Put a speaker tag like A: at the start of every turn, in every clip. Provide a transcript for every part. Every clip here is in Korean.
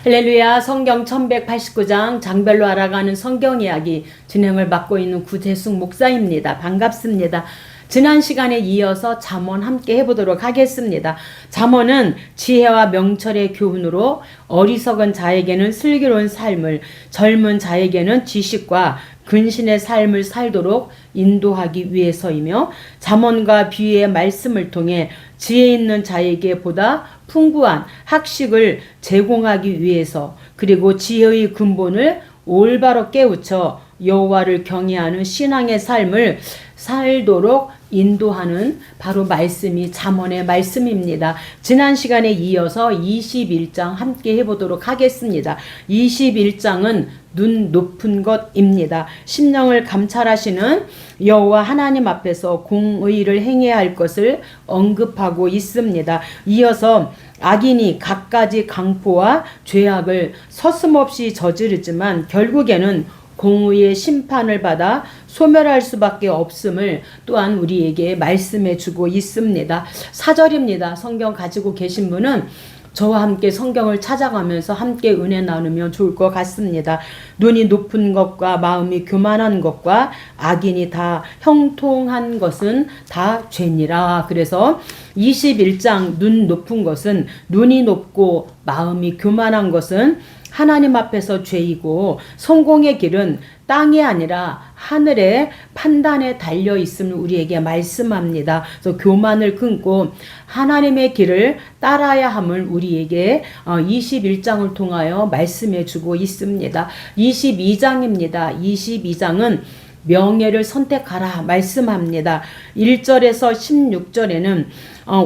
A: 할렐루야. 성경 1189장 장별로 알아가는 성경 이야기 진행을 맡고 있는 구재숙 목사입니다. 반갑습니다. 지난 시간에 이어서 잠언 함께 해보도록 하겠습니다. 잠언은 지혜와 명철의 교훈으로 어리석은 자에게는 슬기로운 삶을, 젊은 자에게는 지식과 근신의 삶을 살도록 인도하기 위해서이며, 잠언과 비유의 말씀을 통해 지혜 있는 자에게 보다 풍부한 학식을 제공하기 위해서, 그리고 지혜의 근본을 올바로 깨우쳐 여호와를 경외하는 신앙의 삶을 살도록 인도하는 바로 말씀이 잠언의 말씀입니다. 지난 시간에 이어서 21장 함께 해보도록 하겠습니다. 21장은 눈 높은 것입니다. 심령을 감찰하시는 여호와 하나님 앞에서 공의를 행해야 할 것을 언급하고 있습니다. 이어서 악인이 갖가지 강포와 죄악을 서슴없이 저지르지만 결국에는 공의의 심판을 받아 소멸할 수밖에 없음을 또한 우리에게 말씀해 주고 있습니다. 4절입니다. 성경 가지고 계신 분은 저와 함께 성경을 찾아가면서 함께 은혜 나누면 좋을 것 같습니다. 눈이 높은 것과 마음이 교만한 것과 악인이 다 형통한 것은 다 죄니라. 그래서 21장 눈 높은 것은, 눈이 높고 마음이 교만한 것은 하나님 앞에서 죄이고, 성공의 길은 땅이 아니라 하늘의 판단에 달려 있음을 우리에게 말씀합니다. 그래서 교만을 끊고 하나님의 길을 따라야 함을 우리에게 21장을 통하여 말씀해 주고 있습니다. 22장입니다. 22장은 명예를 선택하라 말씀합니다. 1절에서 16절에는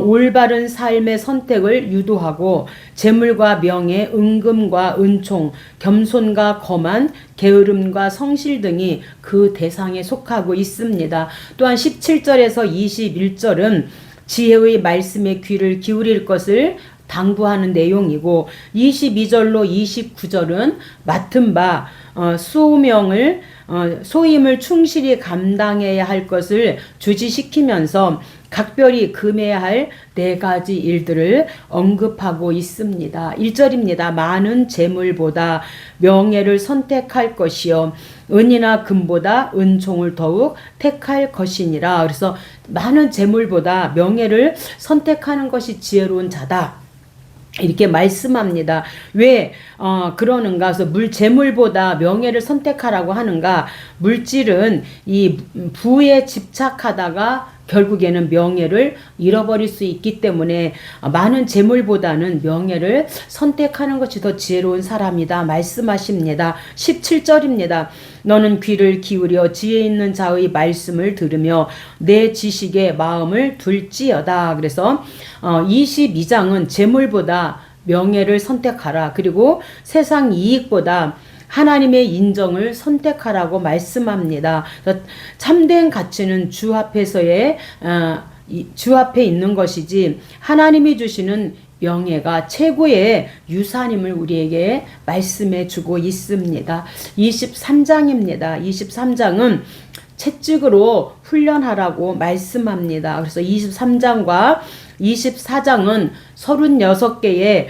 A: 올바른 삶의 선택을 유도하고 재물과 명예, 은금과 은총, 겸손과 거만, 게으름과 성실 등이 그 대상에 속하고 있습니다. 또한 17절에서 21절은 지혜의 말씀에 귀를 기울일 것을 당부하는 내용이고, 22절로 29절은 맡은 바 소임을 충실히 감당해야 할 것을 주지시키면서 각별히 금해야 할 4가지 일들을 언급하고 있습니다. 1절입니다. 많은 재물보다 명예를 선택할 것이요, 은이나 금보다 은총을 더욱 택할 것이니라. 그래서 많은 재물보다 명예를 선택하는 것이 지혜로운 자다, 이렇게 말씀합니다. 왜 그러는가? 그래서 재물보다 명예를 선택하라고 하는가? 물질은 이 부에 집착하다가 결국에는 명예를 잃어버릴 수 있기 때문에 많은 재물보다는 명예를 선택하는 것이 더 지혜로운 사람이다 말씀하십니다. 17절입니다. 너는 귀를 기울여 지혜 있는 자의 말씀을 들으며 내 지식에 마음을 둘지어다. 그래서 22장은 재물보다 명예를 선택하라, 그리고 세상 이익보다 하나님의 인정을 선택하라고 말씀합니다. 참된 가치는 주 앞에 있는 것이지, 하나님이 주시는 명예가 최고의 유산임을 우리에게 말씀해 주고 있습니다. 23장입니다. 23장은 채찍으로 훈련하라고 말씀합니다. 그래서 23장과 24장은 36개의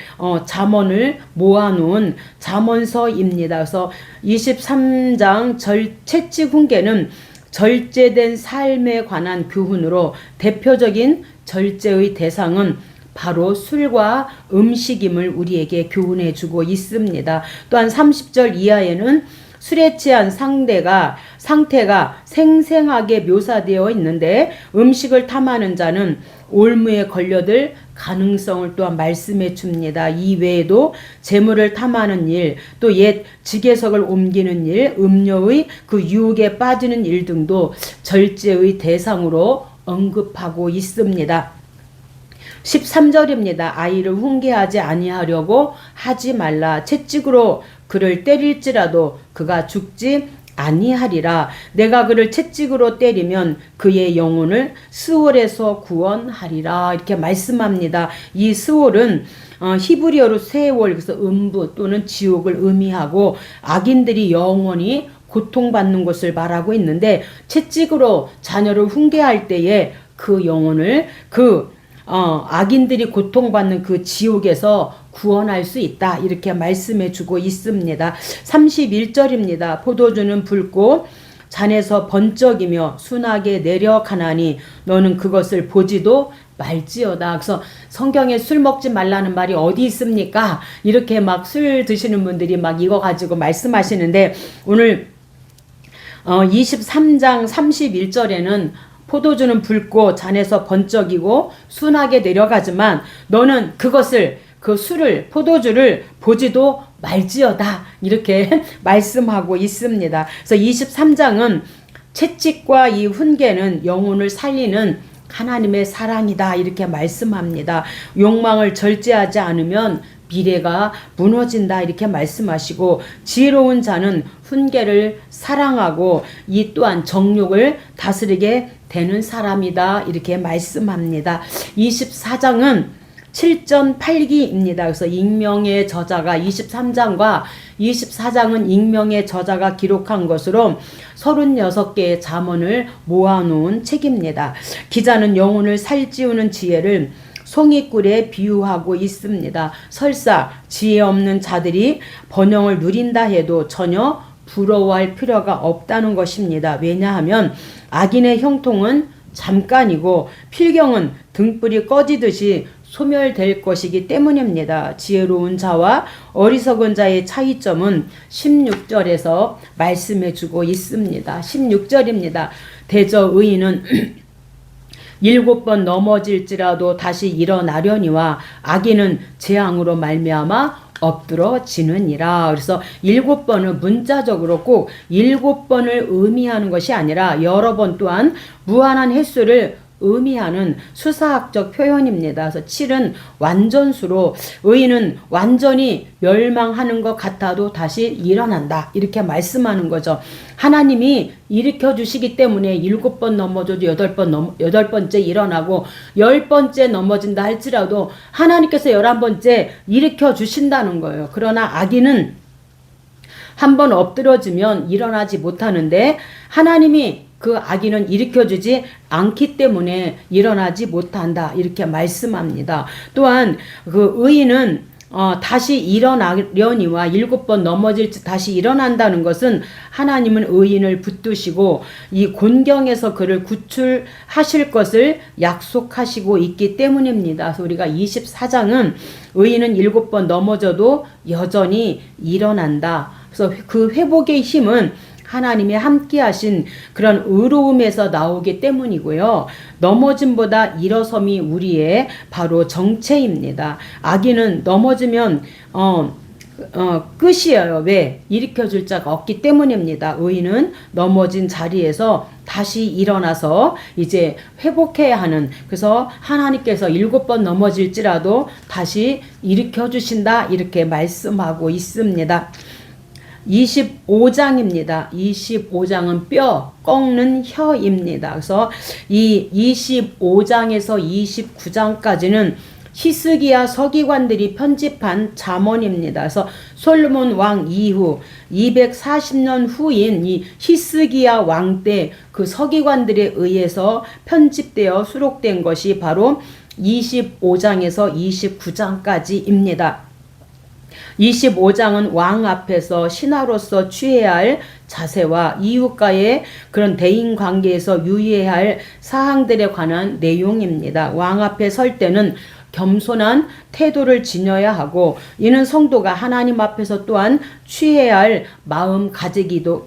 A: 잠언을 모아놓은 잠언서입니다. 그래서 23장 채찍 훈계는 절제된 삶에 관한 교훈으로, 대표적인 절제의 대상은 바로 술과 음식임을 우리에게 교훈해 주고 있습니다. 또한 30절 이하에는 술에 취한 상태가 생생하게 묘사되어 있는데, 음식을 탐하는 자는 올무에 걸려들 가능성을 또한 말씀해 줍니다. 이 외에도 재물을 탐하는 일, 또 옛 지게석을 옮기는 일, 음료의 그 유혹에 빠지는 일 등도 절제의 대상으로 언급하고 있습니다. 13절입니다. 아이를 훈계하지 아니하려고 하지 말라. 채찍으로 그를 때릴지라도 그가 죽지 아니하리라. 내가 그를 채찍으로 때리면 그의 영혼을 스올에서 구원하리라. 이렇게 말씀합니다. 이 스올은 히브리어로 세월, 그래서 음부 또는 지옥을 의미하고, 악인들이 영원히 고통받는 것을 말하고 있는데, 채찍으로 자녀를 훈계할 때에 그 영혼을 악인들이 고통받는 그 지옥에서 구원할 수 있다. 이렇게 말씀해 주고 있습니다. 31절입니다. 포도주는 붉고 잔에서 번쩍이며 순하게 내려가나니 너는 그것을 보지도 말지어다. 그래서 성경에 술 먹지 말라는 말이 어디 있습니까? 이렇게 막 술 드시는 분들이 막 이거 가지고 말씀하시는데 오늘 23장 31절에는 포도주는 붉고 잔에서 번쩍이고 순하게 내려가지만 너는 그것을 그 술을 포도주를 보지도 말지어다. 이렇게 말씀하고 있습니다. 그래서 23장은 채찍과 이 훈계는 영혼을 살리는 하나님의 사랑이다. 이렇게 말씀합니다. 욕망을 절제하지 않으면 미래가 무너진다. 이렇게 말씀하시고 지혜로운 자는 훈계를 사랑하고 이 또한 정욕을 다스리게 되는 사람이다. 이렇게 말씀합니다. 24장은 7전 8기입니다. 그래서 익명의 저자가 23장과 24장은 익명의 저자가 기록한 것으로 36개의 잠언을 모아놓은 책입니다. 기자는 영혼을 살찌우는 지혜를 송이꿀에 비유하고 있습니다. 설사 지혜 없는 자들이 번영을 누린다 해도 전혀 부러워할 필요가 없다는 것입니다. 왜냐하면 악인의 형통은 잠깐이고 필경은 등불이 꺼지듯이 소멸될 것이기 때문입니다. 지혜로운 자와 어리석은 자의 차이점은 16절에서 말씀해 주고 있습니다. 16절입니다. 대저 의인은 7번 넘어질지라도 다시 일어나려니와 악인은 재앙으로 말미암아 엎드러지느니라. 그래서 7번은 문자적으로 꼭 7번을 의미하는 것이 아니라 여러 번 또한 무한한 횟수를 의미하는 수사학적 표현입니다. 그래서 7은 완전수로 의인은 완전히 멸망하는 것 같아도 다시 일어난다. 이렇게 말씀하는 거죠. 하나님이 일으켜 주시기 때문에 7번 넘어져도 8번째 일어나고 10번째 넘어진다 할지라도 하나님께서 11번째 일으켜 주신다는 거예요. 그러나 악인은 한번 엎드러지면 일어나지 못하는데 하나님이 그 악인은 일으켜주지 않기 때문에 일어나지 못한다. 이렇게 말씀합니다. 또한 그 의인은 다시 일어나려니와 7번 넘어질지 다시 일어난다는 것은 하나님은 의인을 붙드시고 이 곤경에서 그를 구출하실 것을 약속하시고 있기 때문입니다. 그래서 우리가 24장은 의인은 7번 넘어져도 여전히 일어난다. 그래서 그 회복의 힘은 하나님이 함께 하신 그런 의로움에서 나오기 때문이고요. 넘어짐보다 일어섬이 우리의 바로 정체입니다. 악인은 넘어지면 끝이에요. 왜? 일으켜줄 자가 없기 때문입니다. 의인은 넘어진 자리에서 다시 일어나서 이제 회복해야 하는, 그래서 하나님께서 7번 넘어질지라도 다시 일으켜주신다. 이렇게 말씀하고 있습니다. 25장입니다. 25장은 뼈 꺾는 혀입니다. 그래서 이 25장에서 29장까지는 히스기야 서기관들이 편집한 잠언입니다. 그래서 솔로몬 왕 이후 240년 후인 이 히스기야 왕 때 그 서기관들에 의해서 편집되어 수록된 것이 바로 25장에서 29장까지입니다. 25장은 왕 앞에서 신하로서 취해야 할 자세와 이웃과의 그런 대인 관계에서 유의해야 할 사항들에 관한 내용입니다. 왕 앞에 설 때는 겸손한 태도를 지녀야 하고, 이는 성도가 하나님 앞에서 또한 취해야 할 마음가짐이기도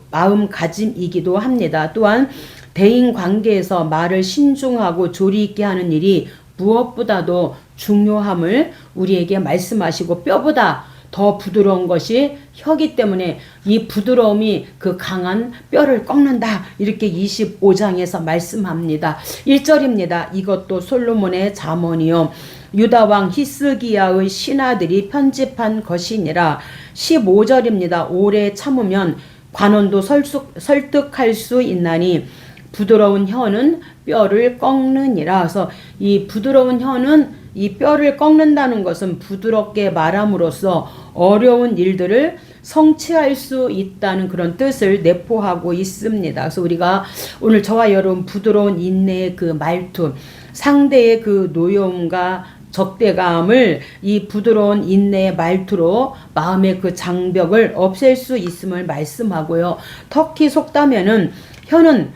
A: 합니다. 또한 대인 관계에서 말을 신중하고 조리 있게 하는 일이 무엇보다도 중요함을 우리에게 말씀하시고, 뼈보다 더 부드러운 것이 혀기 때문에 이 부드러움이 그 강한 뼈를 꺾는다. 이렇게 25장에서 말씀합니다. 1절입니다. 이것도 솔로몬의 잠언이요 유다왕 히스기야의 신하들이 편집한 것이니라. 15절입니다. 오래 참으면 관원도 설득할 수 있나니 부드러운 혀는 뼈를 꺾느니라. 그래서 이 부드러운 혀는 이 뼈를 꺾는다는 것은 부드럽게 말함으로써 어려운 일들을 성취할 수 있다는 그런 뜻을 내포하고 있습니다. 그래서 우리가 오늘 저와 여러분 부드러운 인내의 그 말투, 상대의 그 노여움과 적대감을 이 부드러운 인내의 말투로 마음의 그 장벽을 없앨 수 있음을 말씀하고요. 터키 속담에는 혀는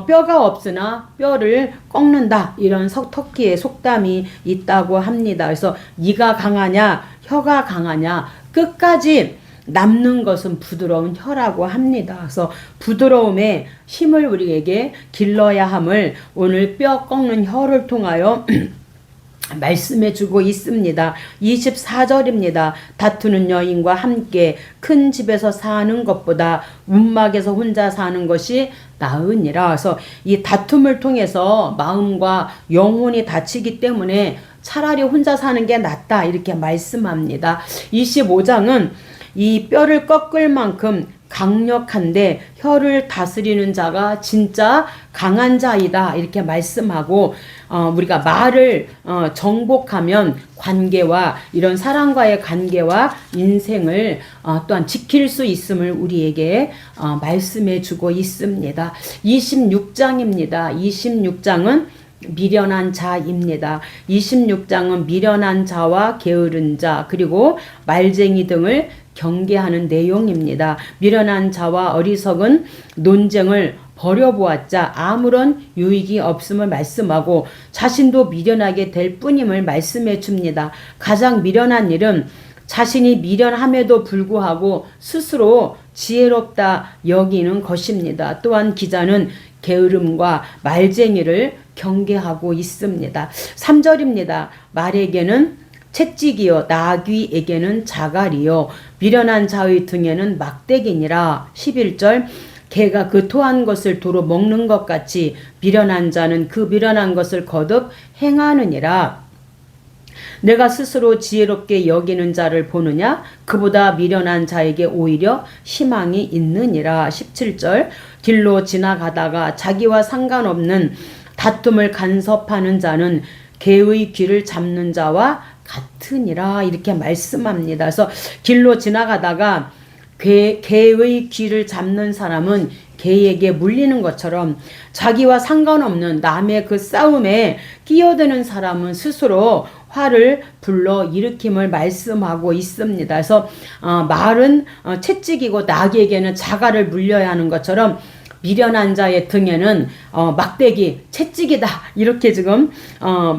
A: 뼈가 없으나 뼈를 꺾는다, 이런 터키의 속담이 있다고 합니다. 그래서 이가 강하냐 혀가 강하냐, 끝까지 남는 것은 부드러운 혀라고 합니다. 그래서 부드러움의 힘을 우리에게 길러야 함을 오늘 뼈 꺾는 혀를 통하여 말씀해 주고 있습니다. 24절입니다. 다투는 여인과 함께 큰 집에서 사는 것보다 움막에서 혼자 사는 것이 나으니라. 그래서 이 다툼을 통해서 마음과 영혼이 다치기 때문에 차라리 혼자 사는 게 낫다, 이렇게 말씀합니다. 25장은 이 뼈를 꺾을 만큼 강력한데 혀를 다스리는 자가 진짜 강한 자이다, 이렇게 말씀하고, 우리가 말을 정복하면 관계와 이런 사람과의 관계와 인생을 또한 지킬 수 있음을 우리에게 말씀해 주고 있습니다. 26장입니다. 26장은 미련한 자입니다. 26장은 미련한 자와 게으른 자, 그리고 말쟁이 등을 경계하는 내용입니다. 미련한 자와 어리석은 논쟁을 버려보았자 아무런 유익이 없음을 말씀하고, 자신도 미련하게 될 뿐임을 말씀해 줍니다. 가장 미련한 일은 자신이 미련함에도 불구하고 스스로 지혜롭다 여기는 것입니다. 또한 기자는 게으름과 말쟁이를 경계하고 있습니다. 3절입니다. 말에게는 채찍이요 나귀에게는 자갈이요 미련한 자의 등에는 막대기니라. 11절 개가 그 토한 것을 도로 먹는 것 같이 미련한 자는 그 미련한 것을 거듭 행하느니라. 내가 스스로 지혜롭게 여기는 자를 보느냐? 그보다 미련한 자에게 오히려 희망이 있느니라. 17절 길로 지나가다가 자기와 상관없는 다툼을 간섭하는 자는 개의 귀를 잡는 자와 같으니라, 이렇게 말씀합니다. 그래서 길로 지나가다가 개의 귀를 잡는 사람은 개에게 물리는 것처럼 자기와 상관없는 남의 그 싸움에 끼어드는 사람은 스스로 화를 불러 일으킴을 말씀하고 있습니다. 그래서 말은 채찍이고 나귀에게는 자갈을 물려야 하는 것처럼 미련한 자의 등에는 막대기, 채찍이다, 이렇게 지금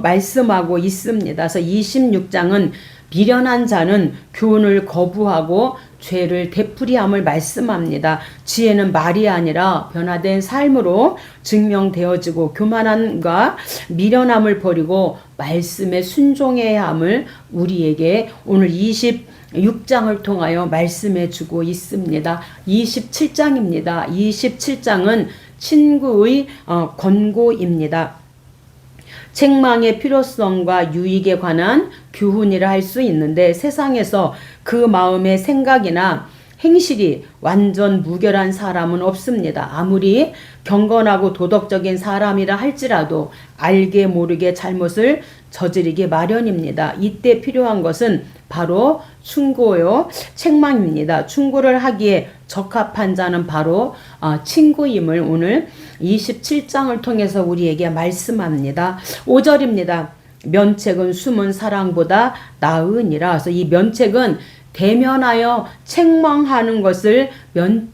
A: 말씀하고 있습니다. 그래서 26장은 미련한 자는 교훈을 거부하고 죄를 되풀이함을 말씀합니다. 지혜는 말이 아니라 변화된 삶으로 증명되어지고, 교만함과 미련함을 버리고 말씀에 순종해야 함을 우리에게 오늘 26장을 통하여 말씀해 주고 있습니다. 27장입니다. 27장은 친구의 권고입니다. 책망의 필요성과 유익에 관한 교훈이라 할 수 있는데, 세상에서 그 마음의 생각이나 행실이 완전 무결한 사람은 없습니다. 아무리 경건하고 도덕적인 사람이라 할지라도 알게 모르게 잘못을 저지르기 마련입니다. 이때 필요한 것은 바로 충고요, 책망입니다. 충고를 하기에 적합한 자는 바로 친구임을 오늘 27장을 통해서 우리에게 말씀합니다. 5절입니다. 면책은 숨은 사랑보다 나으니라. 그래서 이 면책은 대면하여 책망하는 것을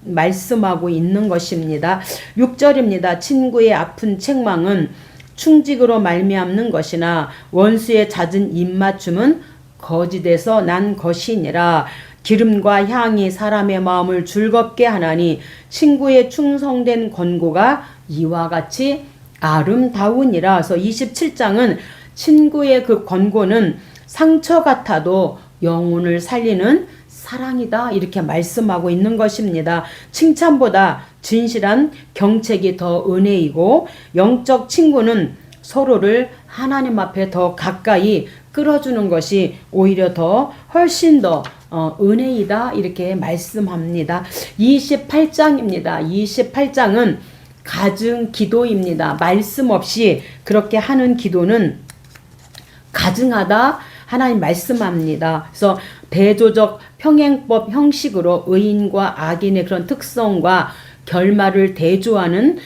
A: 말씀하고 있는 것입니다. 6절입니다. 친구의 아픈 책망은 충직으로 말미암는 것이나 원수의 잦은 입맞춤은 거짓에서 난 것이니라. 기름과 향이 사람의 마음을 즐겁게 하나니 친구의 충성된 권고가 이와 같이 아름다우니라. 그래서 27장은 친구의 그 권고는 상처 같아도 영혼을 살리는 사랑이다, 이렇게 말씀하고 있는 것입니다. 칭찬보다 진실한 경책이 더 은혜이고, 영적 친구는 서로를 하나님 앞에 더 가까이 끌어주는 것이 오히려 더 훨씬 더 은혜이다, 이렇게 말씀합니다. 28장입니다. 28장은 가증 기도입니다. 말씀 없이 그렇게 하는 기도는 가증하다, 하나님 말씀합니다. 그래서 대조적 평행법 형식으로 의인과 악인의 그런 특성과 결말을 대조하는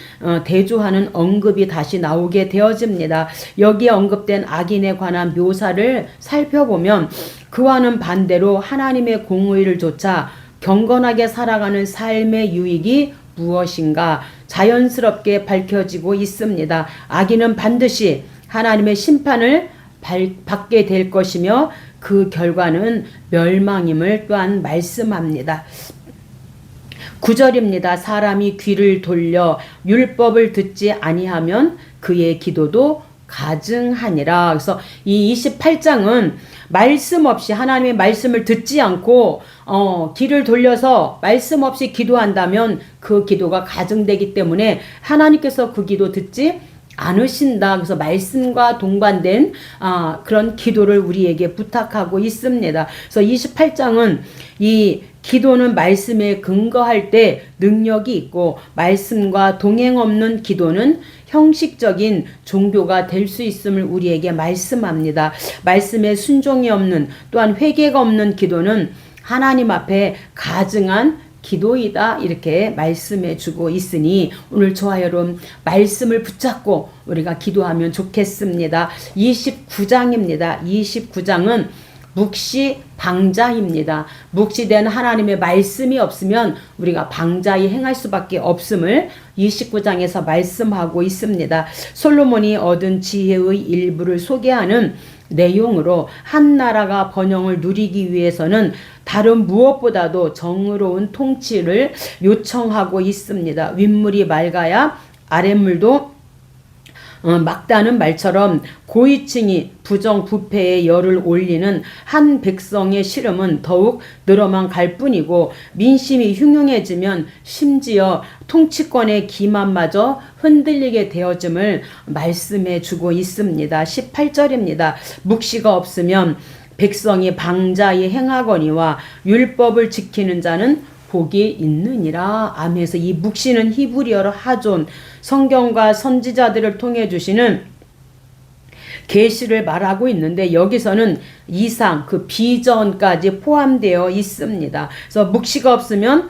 A: 언급이 다시 나오게 되어집니다. 여기에 언급된 악인에 관한 묘사를 살펴보면 그와는 반대로 하나님의 공의를 좇아 경건하게 살아가는 삶의 유익이 무엇인가 자연스럽게 밝혀지고 있습니다. 악인은 반드시 하나님의 심판을 받게 될 것이며 그 결과는 멸망임을 또한 말씀합니다. 9절입니다. 사람이 귀를 돌려 율법을 듣지 아니하면 그의 기도도 가증하니라. 그래서 이 28장은 말씀 없이 하나님의 말씀을 듣지 않고 귀를 돌려서 말씀 없이 기도한다면 그 기도가 가증되기 때문에 하나님께서 그 기도 듣지 않으신다. 그래서 말씀과 동반된 그런 기도를 우리에게 부탁하고 있습니다. 그래서 28장은 이 기도는 말씀에 근거할 때 능력이 있고 말씀과 동행 없는 기도는 형식적인 종교가 될 수 있음을 우리에게 말씀합니다. 말씀에 순종이 없는 또한 회개가 없는 기도는 하나님 앞에 가증한 기도이다 이렇게 말씀해 주고 있으니 오늘 저와 여러분 말씀을 붙잡고 우리가 기도하면 좋겠습니다. 29장입니다. 29장은 묵시 방자입니다. 묵시된 하나님의 말씀이 없으면 우리가 방자히 행할 수밖에 없음을 29장에서 말씀하고 있습니다. 솔로몬이 얻은 지혜의 일부를 소개하는 내용으로 한 나라가 번영을 누리기 위해서는 다른 무엇보다도 정의로운 통치를 요청하고 있습니다. 윗물이 맑아야 아랫물도 막다는 말처럼 고위층이 부정부패의 열을 올리는 한 백성의 시름은 더욱 늘어만 갈 뿐이고 민심이 흉흉해지면 심지어 통치권의 기만마저 흔들리게 되어짐을 말씀해 주고 있습니다. 18절입니다. 묵시가 없으면 백성이 방자히 행하거니와 율법을 지키는 자는 복이 있느니라. 아멘에서 이 묵시는 히브리어로 하존, 성경과 선지자들을 통해 주시는 계시를 말하고 있는데 여기서는 이상 그 비전까지 포함되어 있습니다. 그래서 묵시가 없으면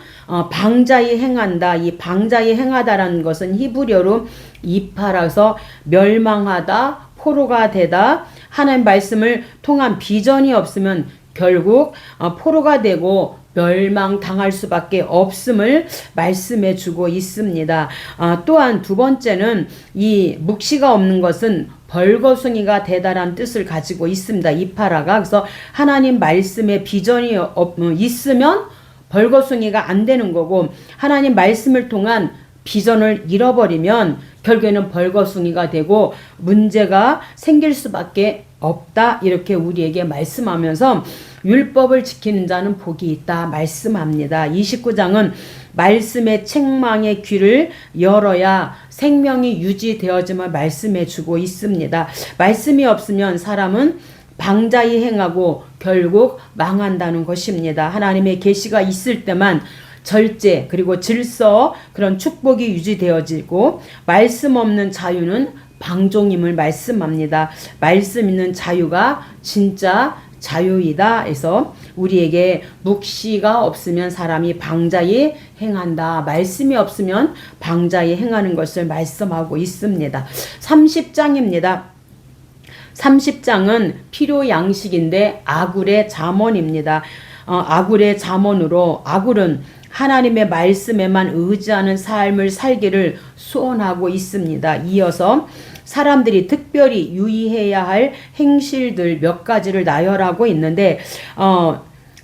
A: 방자히 행한다. 이 방자히 행하다라는 것은 히브리어로 이파라서 멸망하다, 포로가 되다. 하나님 말씀을 통한 비전이 없으면 결국 포로가 되고 멸망당할 수밖에 없음을 말씀해 주고 있습니다. 또한 두 번째는 이 묵시가 없는 것은 벌거숭이가 되다란 뜻을 가지고 있습니다. 이파라가. 그래서 하나님 말씀에 비전이 있으면 벌거숭이가 안 되는 거고 하나님 말씀을 통한 비전을 잃어버리면 결국에는 벌거숭이가 되고 문제가 생길 수밖에 없다. 이렇게 우리에게 말씀하면서 율법을 지키는 자는 복이 있다 말씀합니다. 29장은 말씀의 책망의 귀를 열어야 생명이 유지되어짐을 말씀해 주고 있습니다. 말씀이 없으면 사람은 방자히 행하고 결국 망한다는 것입니다. 하나님의 계시가 있을 때만 절제 그리고 질서 그런 축복이 유지되어지고 말씀 없는 자유는 방종임을 말씀합니다. 말씀 있는 자유가 진짜 자유이다 해서 우리에게 묵시가 없으면 사람이 방자히 행한다. 말씀이 없으면 방자히 행하는 것을 말씀하고 있습니다. 30장입니다. 30장은 필요 양식인데 아굴의 잠언입니다. 아굴의 잠언으로 아굴은 하나님의 말씀에만 의지하는 삶을 살기를 소원하고 있습니다. 이어서 사람들이 특별히 유의해야 할 행실들 몇 가지를 나열하고 있는데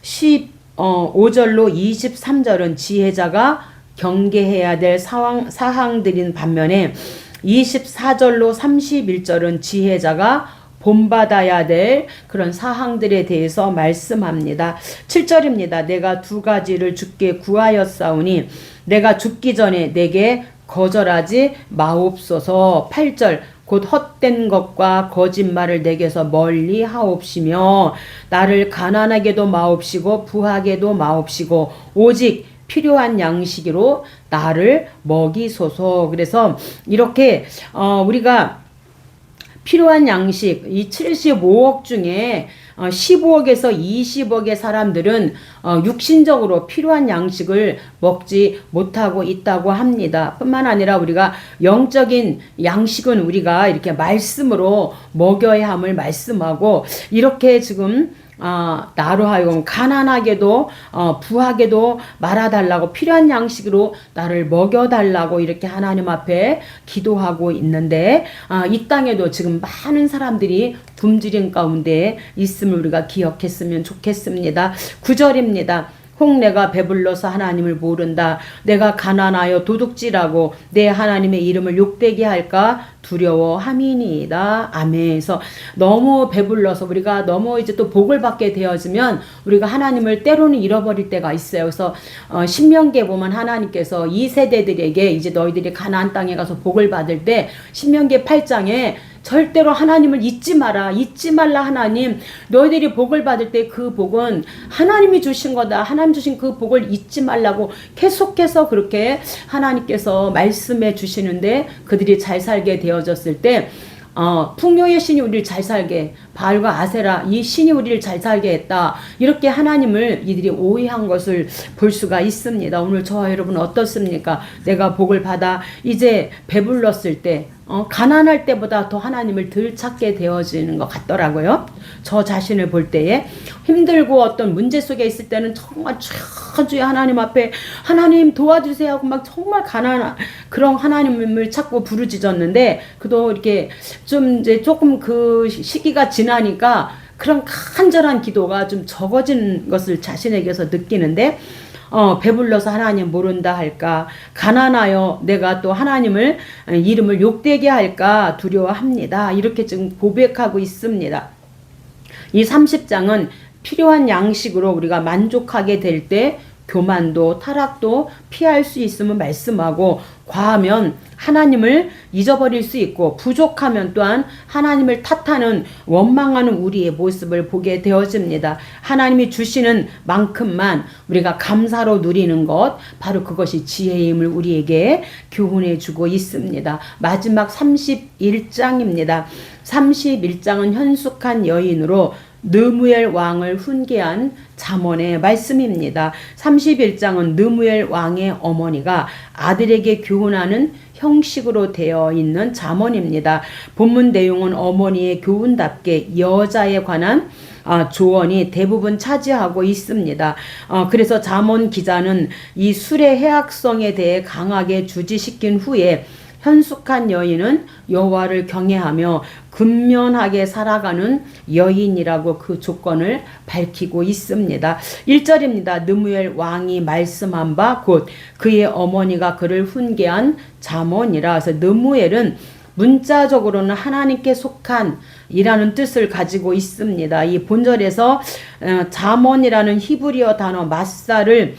A: 15절로 23절은 지혜자가 경계해야 될 사항들인 반면에 24절로 31절은 지혜자가 본받아야 될 그런 사항들에 대해서 말씀합니다. 7절입니다. 내가 두 가지를 주께 구하였사오니 내가 죽기 전에 내게 거절하지 마옵소서. 8절 곧 헛된 것과 거짓말을 내게서 멀리 하옵시며 나를 가난하게도 마옵시고 부하게도 마옵시고 오직 필요한 양식으로 나를 먹이소서. 그래서 이렇게 우리가 필요한 양식 이 75억 중에 15억에서 20억의 사람들은 육신적으로 필요한 양식을 먹지 못하고 있다고 합니다. 뿐만 아니라 우리가 영적인 양식은 우리가 이렇게 말씀으로 먹여야 함을 말씀하고, 이렇게 지금 나로 하여금 가난하게도 부하게도 말아달라고, 필요한 양식으로 나를 먹여달라고 이렇게 하나님 앞에 기도하고 있는데, 이 땅에도 지금 많은 사람들이 굶주림 가운데 있음을 우리가 기억했으면 좋겠습니다. 9절입니다. 혹 내가 배불러서 하나님을 모른다. 내가 가난하여 도둑질하고 내 하나님의 이름을 욕되게 할까 두려워함이니이다. 아멘. 그래서 너무 배불러서 우리가 너무 이제 또 복을 받게 되어지면 우리가 하나님을 때로는 잃어버릴 때가 있어요. 그래서 신명기에 보면 하나님께서 이 세대들에게 이제 너희들이 가나안 땅에 가서 복을 받을 때 신명기 8장에 절대로 하나님을 잊지 마라. 잊지 말라 하나님. 너희들이 복을 받을 때 그 복은 하나님이 주신 거다. 하나님 주신 그 복을 잊지 말라고 계속해서 그렇게 하나님께서 말씀해 주시는데, 그들이 잘 살게 되어졌을 때 풍요의 신이 우리를 잘 살게, 바알과 아세라 이 신이 우리를 잘 살게 했다. 이렇게 하나님을 이들이 오해한 것을 볼 수가 있습니다. 오늘 저와 여러분 어떻습니까? 내가 복을 받아 이제 배불렀을 때 가난할 때보다 더 하나님을 덜 찾게 되어지는 것 같더라고요. 저 자신을 볼 때에 힘들고 어떤 문제 속에 있을 때는 정말 주의 하나님 앞에 하나님 도와주세요 하고 막 정말 가난한 그런 하나님을 찾고 부르짖었는데, 그도 이렇게 좀 이제 조금 그 시기가 지나니까 그런 간절한 기도가 좀 적어진 것을 자신에게서 느끼는데, 배불러서 하나님 모른다 할까, 가난하여 내가 또 하나님을 이름을 욕되게 할까 두려워합니다. 이렇게 지금 고백하고 있습니다. 이 30장은 필요한 양식으로 우리가 만족하게 될 때 교만도 타락도 피할 수 있음을 말씀하고, 과하면 하나님을 잊어버릴 수 있고 부족하면 또한 하나님을 탓하는 원망하는 우리의 모습을 보게 되어집니다. 하나님이 주시는 만큼만 우리가 감사로 누리는 것, 바로 그것이 지혜임을 우리에게 교훈해 주고 있습니다. 마지막 31장입니다. 31장은 현숙한 여인으로 느무엘 왕을 훈계한 잠언의 말씀입니다. 31장은 느무엘 왕의 어머니가 아들에게 교훈하는 형식으로 되어 있는 잠언입니다. 본문 내용은 어머니의 교훈답게 여자에 관한 조언이 대부분 차지하고 있습니다. 그래서 잠언 기자는 이 술의 해악성에 대해 강하게 주지시킨 후에 현숙한 여인은 여호와를 경외하며 근면하게 살아가는 여인이라고 그 조건을 밝히고 있습니다. 1절입니다. 느무엘 왕이 말씀한 바 곧 그의 어머니가 그를 훈계한 잠언이라. 그래서 느무엘은 문자적으로는 하나님께 속한 이라는 뜻을 가지고 있습니다. 이 본절에서 잠언이라는 히브리어 단어 마사를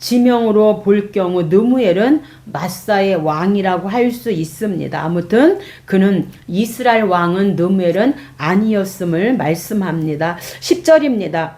A: 지명으로 볼 경우 느무엘은 마사의 왕이라고 할 수 있습니다. 아무튼 그는 이스라엘 왕은 느무엘은 아니었음을 말씀합니다. 10절입니다.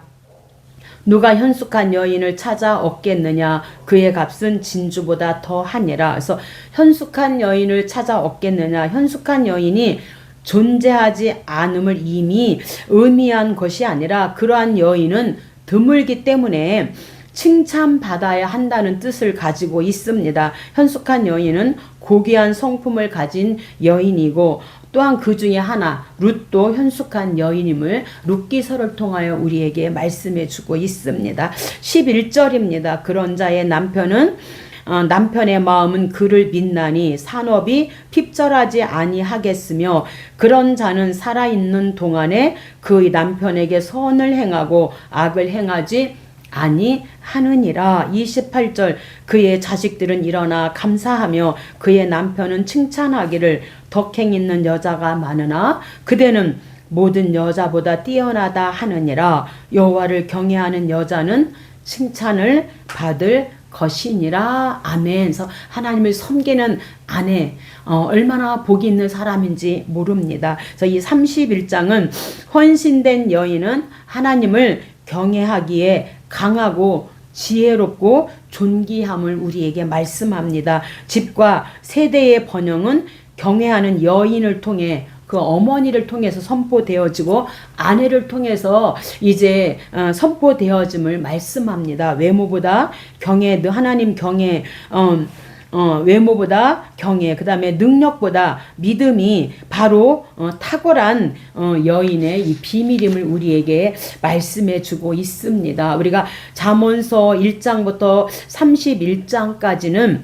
A: 누가 현숙한 여인을 찾아 얻겠느냐, 그의 값은 진주보다 더하니라. 그래서 현숙한 여인을 찾아 얻겠느냐, 현숙한 여인이 존재하지 않음을 이미 의미한 것이 아니라 그러한 여인은 드물기 때문에 칭찬받아야 한다는 뜻을 가지고 있습니다. 현숙한 여인은 고귀한 성품을 가진 여인이고, 또한 그 중에 하나 룻도 현숙한 여인임을 룻기서를 통하여 우리에게 말씀해 주고 있습니다. 11절입니다. 그런 자의 남편의 마음은 그를 믿나니 산업이 핍절하지 아니하겠으며, 그런 자는 살아있는 동안에 그의 남편에게 선을 행하고 악을 행하지 아니하느니라. 28절 그의 자식들은 일어나 감사하며 그의 남편은 칭찬하기를 덕행 있는 여자가 많으나 그대는 모든 여자보다 뛰어나다 하느니라. 여호와를 경외하는 여자는 칭찬을 받을 것이니라. 아멘. 그래서 하나님을 섬기는 아내 얼마나 복이 있는 사람인지 모릅니다. 그래서 이 31장은 헌신된 여인은 하나님을 경외하기에 강하고 지혜롭고 존귀함을 우리에게 말씀합니다. 집과 세대의 번영은 경외하는 여인을 통해 그 어머니를 통해서 선포되어지고 아내를 통해서 이제 선포되어짐을 말씀합니다. 외모보다 경외, 하나님 경외, 외모보다 경외, 그 다음에 능력보다 믿음이 바로 탁월한 여인의 이 비밀임을 우리에게 말씀해 주고 있습니다. 우리가 잠언서 1장부터 31장까지는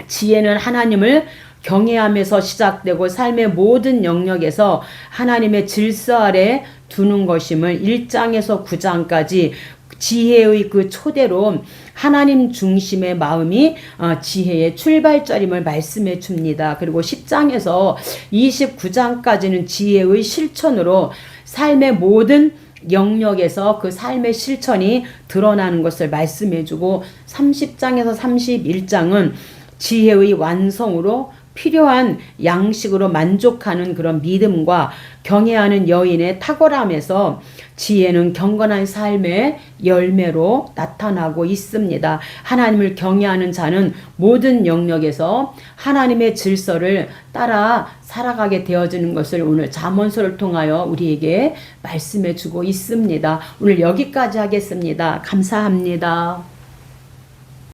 A: 지혜는 하나님을 경외함에서 시작되고 삶의 모든 영역에서 하나님의 질서 아래 두는 것임을 1장에서 9장까지 지혜의 그 초대로 하나님 중심의 마음이 지혜의 출발점임을 말씀해 줍니다. 그리고 10장에서 29장까지는 지혜의 실천으로 삶의 모든 영역에서 그 삶의 실천이 드러나는 것을 말씀해 주고 30장에서 31장은 지혜의 완성으로 필요한 양식으로 만족하는 그런 믿음과 경외하는 여인의 탁월함에서 지혜는 경건한 삶의 열매로 나타나고 있습니다. 하나님을 경외하는 자는 모든 영역에서 하나님의 질서를 따라 살아가게 되어지는 것을 오늘 잠언서를 통하여 우리에게 말씀해 주고 있습니다. 오늘 여기까지 하겠습니다. 감사합니다.